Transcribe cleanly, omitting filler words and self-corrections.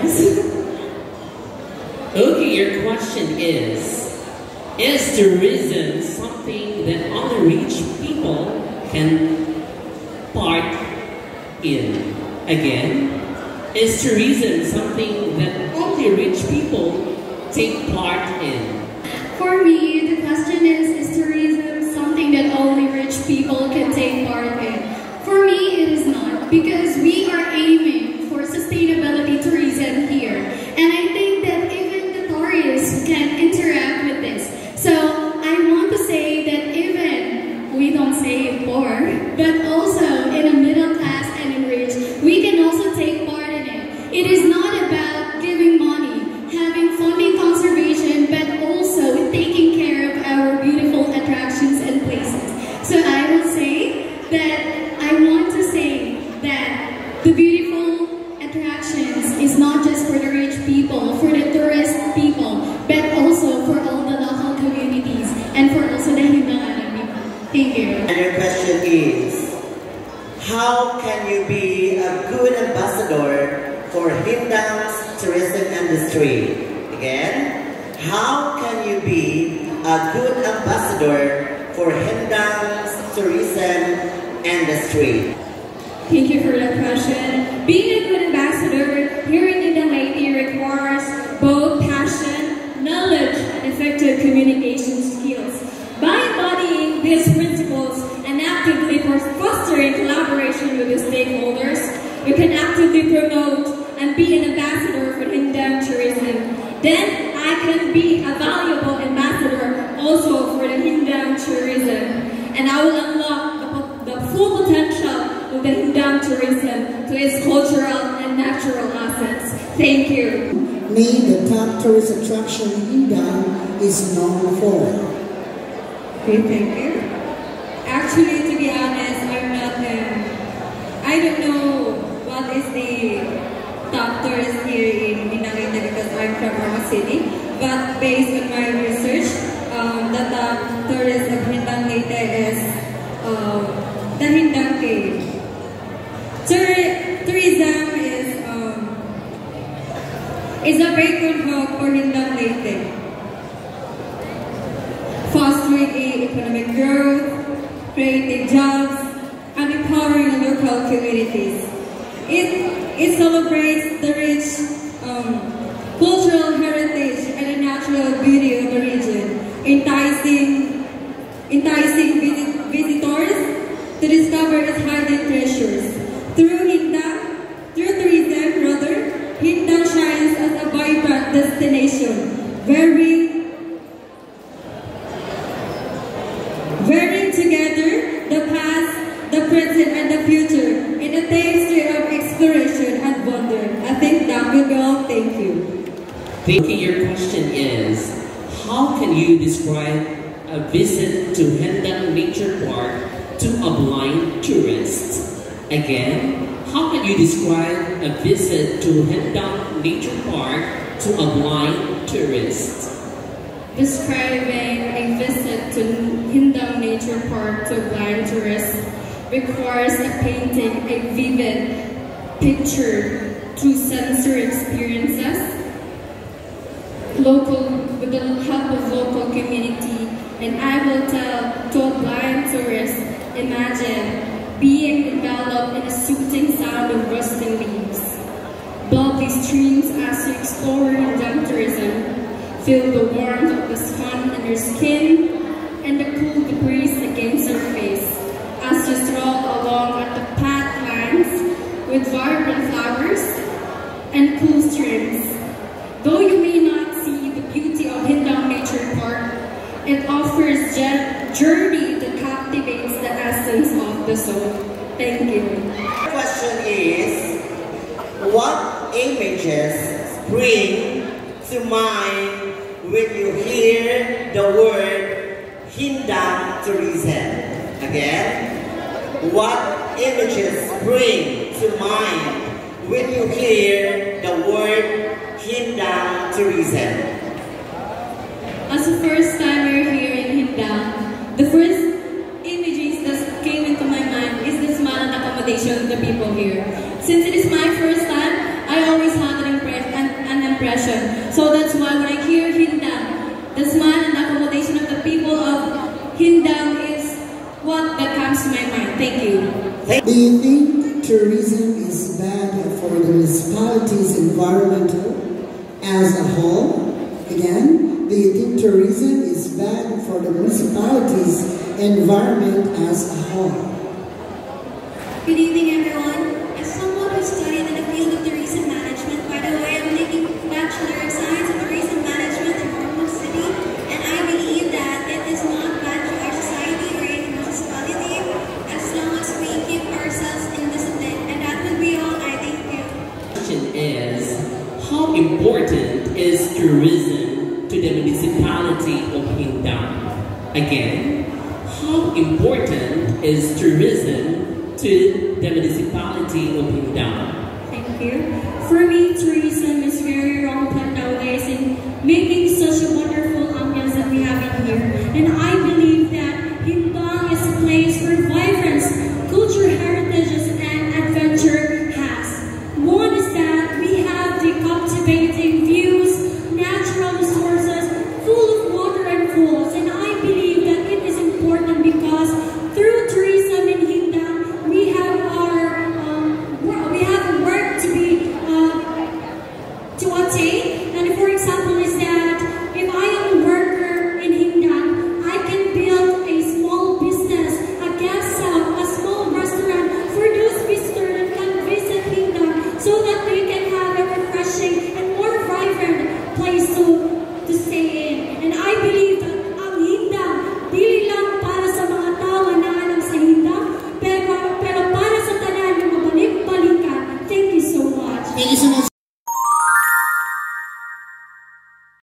guys. Okay, your question is tourism something that only rich people can part in? Again, is tourism something that only rich people take part in? For me, the question is tourism something that only rich people can take part in? For me, it is not, because we are aiming for sustainability tourism here. And I think that even the tourists can interact with this. So I want to say that even we don't say poor, but also in a middle class and in rich, we can also take part in it. It is not about giving money, having funding conservation, but also taking care of our beautiful attractions and places. So I will say that the beautiful attractions is not just for the rich people, for the tourist people, but also for all the local communities and for also the Hindangan people. Thank you. And your question is, how can you be a good ambassador for Hindang's tourism industry? Again, how can you be a good ambassador for Hindang's tourism industry? Thank you for that question. Being a good ambassador here in Hindang Leyte requires both passion, knowledge, and effective communication skills. By embodying these principles and actively fostering collaboration with the stakeholders, you can actively promote and be an ambassador for Hindang tourism. Then I can be a valuable ambassador also for the Hindang tourism, and I will unlock the full potential of the Hindang tourism to its cultural and natural assets. Thank you. Name the top tourist attraction Hindang is known for. Okay, thank you. Actually, to be honest, I don't know what is the top tourist here in Hindang Leyte because I'm from our city. But based on my research, the top tourist of Hindang Leyte is the Hindang Cave. Tourism is a very good hope for Hindang Leyte, fostering economic growth, creating jobs, and empowering local communities. It celebrates the rich cultural heritage and the natural beauty of the region, enticing visitors to discover its hidden treasures. Through tourism, Hindang shines as a vibrant destination, wearing together the past, the present, and the future in a tapestry of exploration and wonder. I think that will be all. Thank you. Thank you. Your question is, how can you describe a visit to Hindang Nature Park to a blind tourist? Again, how can you describe a visit to Hindang Nature Park to a blind tourist? Describing a visit to Hindang Nature Park to a blind tourist requires painting a vivid picture through sensory experiences, with the help of local community, and I will tell to a blind tourist, imagine being enveloped in a soothing sound of rustling leaves. Bubbly streams as you explore Hindang tourism, feel the warmth of the sun on your skin and the cool breeze against your face as you stroll along at the pathlands with vibrant flowers and cool streams. Though you may not see the beauty of Hindang Nature Park, it offers journey that captivates the essence of the soul. Thank you. The question is, what images spring to mind when you hear the word Hindang tourism? Again, what images spring to mind when you hear the word Hindang tourism? As a first timer here in Hindang, the first images that came into my mind is the smile and accommodation of the people here. Since it is my first time, I always had an Hindang is what that comes to my mind. Thank you. Do you think tourism is bad for the municipality's environmental as a whole? Again, do you think tourism is bad for the municipality's environment as a whole? Good evening, everyone. As someone who studied in the field of tourism management, by the way, I'm taking Bachelor of Science in Tourism Management in Ormoc City, and I believe that it is not bad to our society or any municipality as long as we keep ourselves in discipline. And that would be all. I thank you. The question is, how important is tourism to the municipality of Hindang? Again, how important is tourism to the municipality of Hindang? Thank you. For me, tourism is very rampant nowadays in making such a wonderful ambience that we have in here. And